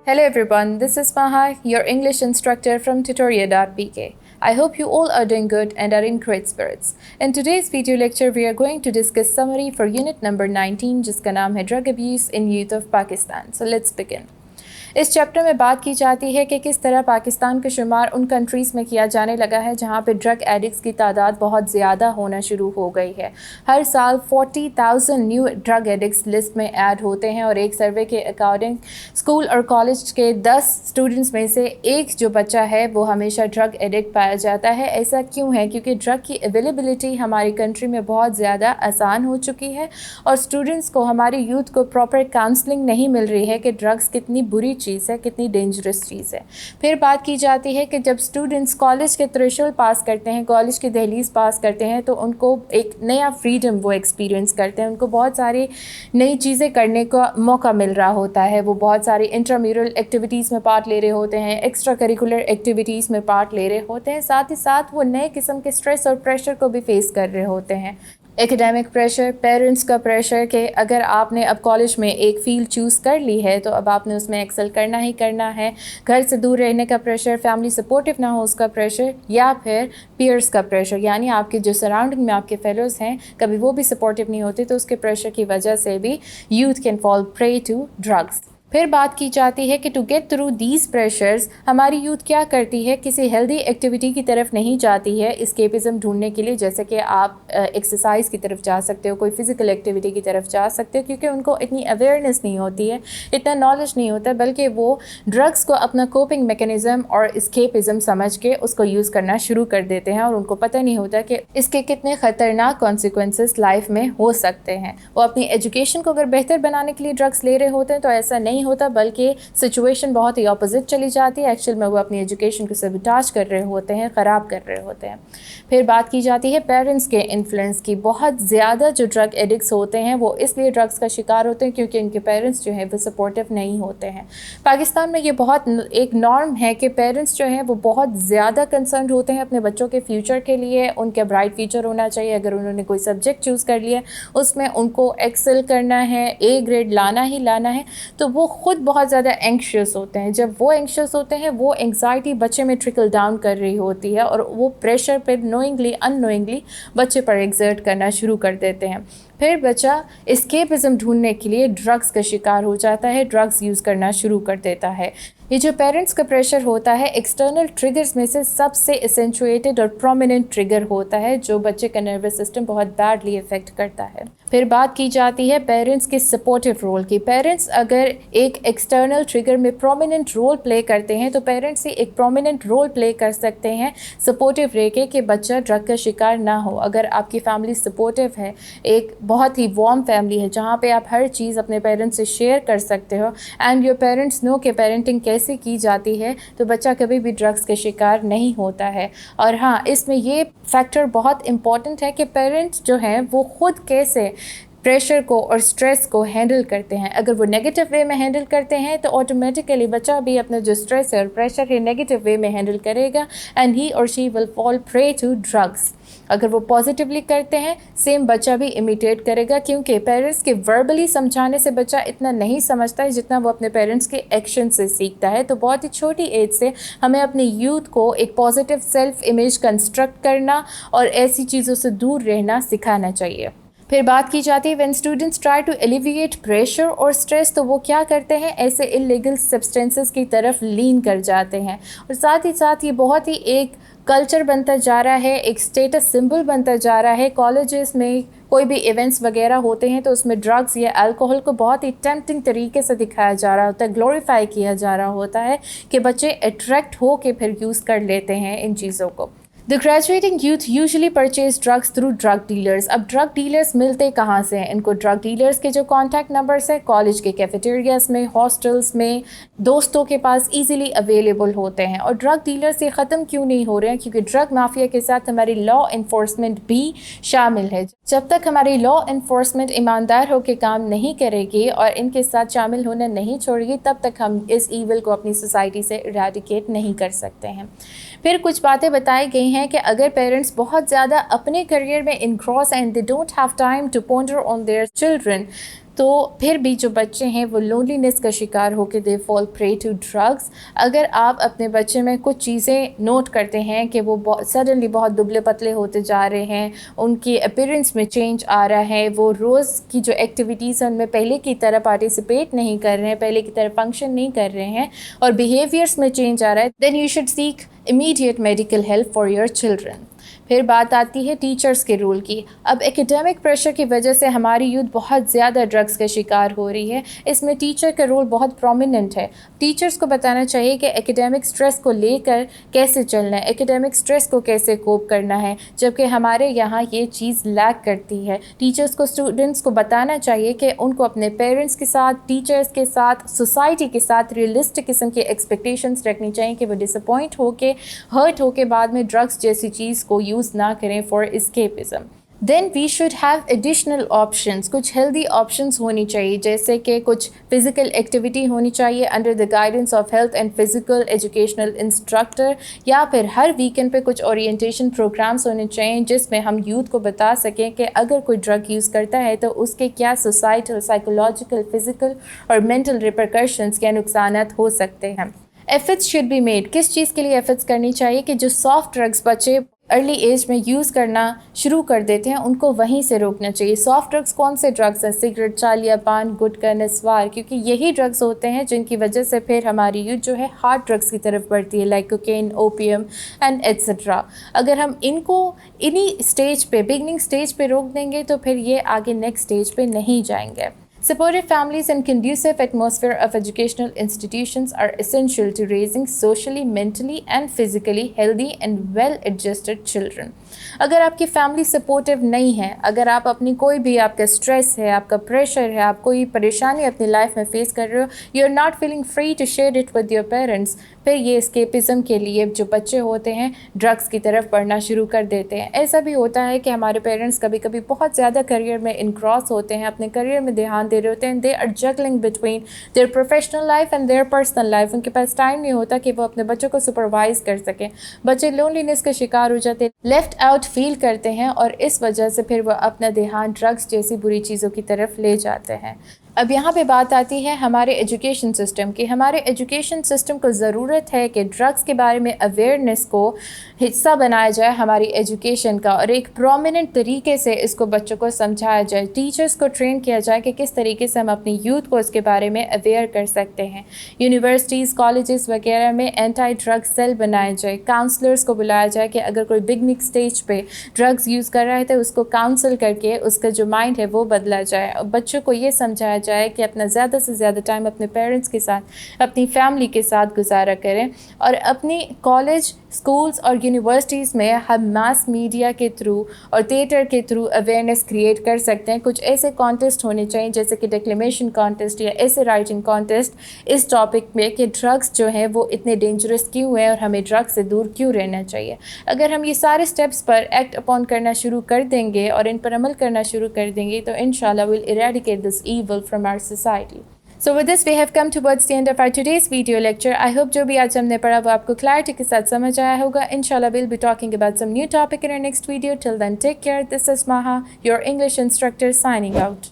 Hello everyone, this is Maha, your English instructor from tutoria.pk. I hope you all are doing good and are in great spirits. In today's video lecture, we are going to discuss summary for unit number 19, जिसका नाम है Drug Abuse in Youth of Pakistan. So let's begin. इस chapter में बात की जाती है कि किस तरह पाकिस्तान का शुमार उन कंट्रीज़ में किया जाने लगा है जहाँ पे ड्रग एडिक्ट्स की तादाद बहुत ज़्यादा होना शुरू हो गई है। हर साल 40,000 न्यू ड्रग एडिक्ट्स लिस्ट में ऐड होते हैं और एक सर्वे के अकॉर्डिंग स्कूल और कॉलेज के 10 स्टूडेंट्स में से एक जो बच्चा है वो हमेशा ड्रग एडिक्ट पाया जाता है। ऐसा क्यों है? क्योंकि ड्रग की अवेलेबिलिटी हमारी कंट्री में बहुत ज़्यादा आसान हो चुकी है और स्टूडेंट्स को, हमारे यूथ को प्रॉपर काउंसलिंग नहीं मिल रही है कि ड्रग्स कितनी बुरी चीज़ है, कितनी डेंजरस चीज़ है। फिर बात की जाती है कि जब स्टूडेंट्स कॉलेज के थ्रेशोल्ड पास करते हैं, कॉलेज की दहलीज पास करते हैं, तो उनको एक नया फ्रीडम वो एक्सपीरियंस करते हैं। उनको बहुत सारी नई चीज़ें करने का मौका मिल रहा होता है। वो बहुत सारी इंट्राम्यूरल एक्टिविटीज़ में पार्ट ले रहे होते हैं, एक्स्ट्रा करिकुलर एक्टिविटीज़ में पार्ट ले रहे होते हैं। साथ ही साथ वो नए किस्म के स्ट्रेस और प्रेशर को भी फेस कर रहे होते हैं। एकेडमिक प्रेशर, पेरेंट्स का प्रेशर कि अगर आपने अब कॉलेज में एक फ़ील्ड चूज़ कर ली है तो अब आपने उसमें एक्सेल करना ही करना है। घर से दूर रहने का प्रेशर, फैमिली सपोर्टिव ना हो उसका प्रेशर, या फिर पीयर्स का प्रेशर, यानी आपके जो सराउंडिंग में आपके फेलोज़ हैं कभी वो भी सपोर्टिव नहीं होते, तो उसके प्रेशर की वजह से भी youth can fall prey to drugs. फिर बात की जाती है कि to get through these pressures हमारी यूथ क्या करती है, किसी हेल्दी एक्टिविटी की तरफ नहीं जाती है एस्केपिज़म ढूंढने के लिए। जैसे कि आप एक्सरसाइज की तरफ जा सकते हो, कोई फ़िज़िकल एक्टिविटी की तरफ जा सकते हो, क्योंकि उनको इतनी अवेयरनेस नहीं होती है, इतना नॉलेज नहीं होता, बल्कि वो ड्रग्स को अपना कोपिंग मैकेनिज़्म और एस्केपिज़म समझ के उसको यूज़ करना शुरू कर देते हैं और उनको पता नहीं होता कि इसके कितने ख़तरनाक कॉन्सिक्वेंसेस लाइफ में हो सकते हैं। वो अपनी एजुकेशन को अगर बेहतर बनाने के लिए ड्रग्स ले रहे होते हैं तो ऐसा नहीं होता, बल्कि सिचुएशन बहुत ही ऑपोजिट चली जाती है। एक्चुअल में वो अपनी एजुकेशन को सबटाज कर रहे होते हैं, ख़राब कर रहे होते हैं। फिर बात की जाती है पेरेंट्स के इन्फ्लुएंस की। बहुत ज़्यादा जो ड्रग एडिक्ट्स होते हैं वो इसलिए ड्रग्स का शिकार होते हैं क्योंकि उनके पेरेंट्स जो है वो सपोर्टिव नहीं होते हैं। पाकिस्तान में ये बहुत एक नॉर्म है कि पेरेंट्स जो हैं वो बहुत ज़्यादा कंसर्न होते हैं अपने बच्चों के फ्यूचर के लिए। उनके ब्राइट फ्यूचर होना चाहिए। अगर उन्होंने कोई सब्जेक्ट चूज़ कर लिया, उसमें उनको एक्सेल करना है, ए ग्रेड लाना ही लाना है, तो वो खुद बहुत ज़्यादा एंक्शियस होते हैं। जब वो एंक्शियस होते हैं, वो एंग्जाइटी बच्चे में ट्रिकल डाउन कर रही होती है और वो प्रेशर पर नोइंगली अननोइंगली बच्चे पर एक्सर्ट करना शुरू कर देते हैं। फिर बच्चा एस्केपिज़म ढूंढने के लिए ड्रग्स का शिकार हो जाता है, ड्रग्स यूज़ करना शुरू कर देता है। ये जो पेरेंट्स का प्रेशर होता है, एक्सटर्नल ट्रिगर्स में से सबसे एसेंचुएटेड और प्रोमिनेंट ट्रिगर होता है जो बच्चे का नर्वस सिस्टम बहुत बैडली इफ़ेक्ट करता है। फिर बात की जाती है पेरेंट्स के सपोर्टिव रोल की। पेरेंट्स अगर एक एक्सटर्नल ट्रिगर में प्रोमिनेंट रोल प्ले करते हैं तो पेरेंट्स ही एक प्रोमिनेंट रोल प्ले कर सकते हैं सपोर्टिव रह के कि बच्चा ड्रग का शिकार ना हो। अगर आपकी फैमिली सपोर्टिव है, एक बहुत ही वार्म फैमिली है जहाँ पे आप हर चीज़ अपने पेरेंट्स से शेयर कर सकते हो एंड योर पेरेंट्स नो कि पेरेंटिंग कैसे की जाती है, तो बच्चा कभी भी ड्रग्स का शिकार नहीं होता है। और हाँ, इसमें ये फैक्टर बहुत इम्पॉर्टेंट है कि पेरेंट्स जो हैं वो खुद कैसे प्रेशर को और स्ट्रेस को हैंडल करते हैं। अगर वो नेगेटिव वे में हैंडल करते हैं तो ऑटोमेटिकली बच्चा भी अपना जो स्ट्रेस है और प्रेशर है नेगेटिव वे में हैंडल करेगा एंड ही और she will fall prey to drugs. अगर वो पॉजिटिवली करते हैं, सेम बच्चा भी इमिटेट करेगा, क्योंकि पेरेंट्स के वर्बली समझाने से बच्चा इतना नहीं समझता है जितना वो अपने पेरेंट्स के एक्शन से सीखता है। तो बहुत ही छोटी एज से हमें अपने यूथ को एक पॉजिटिव सेल्फ इमेज कंस्ट्रक्ट करना और ऐसी चीज़ों से दूर रहना सिखाना चाहिए। फिर बात की जाती है when students try to alleviate pressure और स्ट्रेस, तो वो क्या करते हैं, ऐसे इलीगल सब्सटेंसेस की तरफ लीन कर जाते हैं। और साथ ही साथ ये बहुत ही एक कल्चर बनता जा रहा है, एक स्टेटस सिंबल बनता जा रहा है। कॉलेजेस में कोई भी इवेंट्स वगैरह होते हैं तो उसमें ड्रग्स या अल्कोहल को बहुत ही टेम्पटिंग तरीके से दिखाया जा रहा होता है, ग्लोरीफाई किया जा रहा होता है कि बच्चे अट्रैक्ट हो के फिर यूज़ कर लेते हैं इन चीज़ों को। The graduating youth usually purchase drugs through drug dealers. अब ड्रग डीलर्स मिलते कहाँ से हैं? इनको ड्रग डीलर्स के जो कॉन्टैक्ट नंबर्स हैं कॉलेज के कैफेटेरियाज में, हॉस्टल्स में, दोस्तों के पास इजीली अवेलेबल होते हैं। और ड्रग डीलर्स ये ख़त्म क्यों नहीं हो रहे हैं? क्योंकि ड्रग माफिया के साथ हमारी लॉ इन्फोर्समेंट भी शामिल है। जब तक हमारी लॉ इन्फोर्समेंट ईमानदार होकर काम नहीं करेगी और इनके साथ शामिल होना नहीं छोड़ेगी, तब तक हम इस ईविल को अपनी सोसाइटी से इरेडिकेट नहीं कर सकते हैं। फिर कुछ बातें बताई गई हैं कि अगर पेरेंट्स बहुत ज़्यादा अपने करियर में engross and they don't have time to ponder on their children, تو پھر بھی جو بچے ہیں وہ لونلینس کا شکار ہو کے دے فال پرے ٹو ڈرگس. اگر آپ اپنے بچے میں کچھ چیزیں نوٹ کرتے ہیں کہ وہ سڈنلی بہت دبلے پتلے ہوتے جا رہے ہیں, ان کی اپیرنس میں چینج آ رہا ہے, وہ روز کی جو ایکٹیویٹیز ہیں ان میں پہلے کی طرح پارٹیسپیٹ نہیں کر رہے ہیں, پہلے کی طرح فنکشن نہیں کر رہے ہیں, اور بیہیویئرس میں چینج آ رہا ہے, then you should seek immediate medical help for your children. پھر بات آتی ہے ٹیچرز کے رول کی. اب ایکیڈیمک پریشر کی وجہ سے ہماری یوتھ بہت زیادہ ڈرگس کا شکار ہو رہی ہے. اس میں ٹیچر کا رول بہت پرومیننٹ ہے. ٹیچرز کو بتانا چاہیے کہ ایکیڈیمک سٹریس کو لے کر کیسے چلنا ہے, ایکیڈیمک سٹریس کو کیسے کوپ کرنا ہے, جبکہ ہمارے یہاں یہ چیز لیک کرتی ہے. ٹیچرز کو اسٹوڈنٹس کو بتانا چاہیے کہ ان کو اپنے پیرنٹس کے ساتھ, ٹیچرز کے ساتھ, سوسائٹی کے ساتھ ریئلسٹک قسم کی ایکسپیکٹیشنس رکھنی چاہیے کہ وہ ڈس اپوائنٹ ہو کے, ہرٹ ہو کے بعد میں ڈرگس جیسی چیز کو یوز نہ کریں for escapism. Then we should have additional options. کچھ ہیلدی آپشنس ہونی چاہیے, جیسے کہ کچھ فزیکل ایکٹیویٹی ہونی چاہیے under the guidance of health and physical educational instructor, یا پھر ہر ویکینڈ پہ کچھ اورینٹیشن پروگرامس ہونے چاہیے جس میں ہم یوتھ کو بتا سکیں کہ اگر کوئی ڈرگ یوز کرتا ہے تو اس کے کیا سوسائٹل, سائیکولوجیکل, فزیکل اور مینٹل ریپرکشنس, کیا نقصانات ہو سکتے ہیں. Efforts should be made. کس چیز کے لیے ایفرٹس کرنی چاہیے کہ جو سافٹ ڈرگس بچے ارلی ایج میں یوز کرنا شروع کر دیتے ہیں ان کو وہیں سے روکنا چاہیے. سافٹ ڈرگس کون سے ڈرگس ہیں؟ سگریٹ, چالیا, پان, گٹکا, نسوار, کیونکہ یہی ڈرگس ہوتے ہیں جن کی وجہ سے پھر ہماری یوتھ جو ہے ہارڈ ڈرگس کی طرف بڑھتی ہے, like cocaine, opium and etcetera. اگر ہم ان کو انہی اسٹیج پہ, بگننگ اسٹیج پہ روک دیں گے تو پھر یہ آگے نیکسٹ اسٹیج پہ نہیں جائیں گے. Supportive families and conducive atmosphere of educational institutions are essential to raising socially, mentally and physically healthy and well-adjusted children. اگر آپ کی فیملی سپورٹیو نہیں ہے, اگر آپ اپنی کوئی بھی, آپ کا اسٹریس ہے, آپ کا پریشر ہے, آپ کوئی پریشانی اپنی لائف میں فیس کر رہے ہو, you are not feeling free to share it with your parents, پھر یہ اسکیپزم کے لیے جو بچے ہوتے ہیں ڈرگس کی طرف بڑھنا شروع کر دیتے ہیں. ایسا بھی ہوتا ہے کہ ہمارے پیرنٹس کبھی کبھی بہت زیادہ کریئر میں انکراس ہوتے ہیں, اپنے کریئر میں دھیان دے رہے ہوتے ہیں, they are juggling between their professional life and their personal life. ان کے پاس ٹائم نہیں ہوتا کہ وہ اپنے بچوں کو سپروائز کر سکیں. بچے لونلینس کا شکار ہو جاتے ہیں, لیفٹ آؤٹ فیل کرتے ہیں, اور اس وجہ سے پھر وہ اپنا دھیان ڈرگس جیسی بری چیزوں کی طرف لے جاتے ہیں. اب یہاں پہ بات آتی ہے ہمارے ایجوکیشن سسٹم کی. ہمارے ایجوکیشن سسٹم کو ضرورت ہے کہ ڈرگس کے بارے میں اویئرنیس کو حصہ بنایا جائے ہماری ایجوکیشن کا, اور ایک پرومیننٹ طریقے سے اس کو بچوں کو سمجھایا جائے. ٹیچرس کو ٹرین کیا جائے کہ کس طریقے سے ہم اپنی یوتھ کو اس کے بارے میں اویئر کر سکتے ہیں. یونیورسٹیز, کالجز وغیرہ میں اینٹی ڈرگ سیل بنائے جائے. کاؤنسلرس کو بلایا جائے کہ اگر کوئی بگننگ اسٹیج پہ ڈرگس یوز کر رہا ہے تو اس کو کاؤنسل کر کے اس کا جو مائنڈ ہے وہ بدلا جائے. بچوں کو یہ سمجھایا جائے کہ اپنا زیادہ سے زیادہ ٹائم اپنے پیرنٹس کے ساتھ, اپنی فیملی کے ساتھ گزارا کریں. اور اپنی کالج, اسکولز اور یونیورسٹیز میں ہم ماس میڈیا کے تھرو اور تھیٹر کے تھرو اویئرنیس کریٹ کر سکتے ہیں. کچھ ایسے کانٹیسٹ ہونے چاہیے جیسے کہ ڈیکلیمیشن کانٹیسٹ یا ایسے رائٹنگ کانٹیسٹ اس ٹاپک میں کہ ڈرگس جو ہیں وہ اتنے ڈینجرس کیوں ہیں اور ہمیں ڈرگس سے دور کیوں رہنا چاہیے. اگر ہم یہ سارے اسٹیپس پر ایکٹ اپون کرنا شروع کر دیں گے اور ان پر عمل کرنا شروع کر دیں گے تو انشاءاللہ we'll eradicate this evil from our society. So with this we have come towards the end of our today's video lecture. I hope جو بھی آج ہم نے پڑھا وہ آپ کو کلیئرٹی کے ساتھ سمجھ آیا ہوگا. Inshallah we'll be talking about some new topic in our next video. Till then take care. This is Maha, your English instructor, signing out.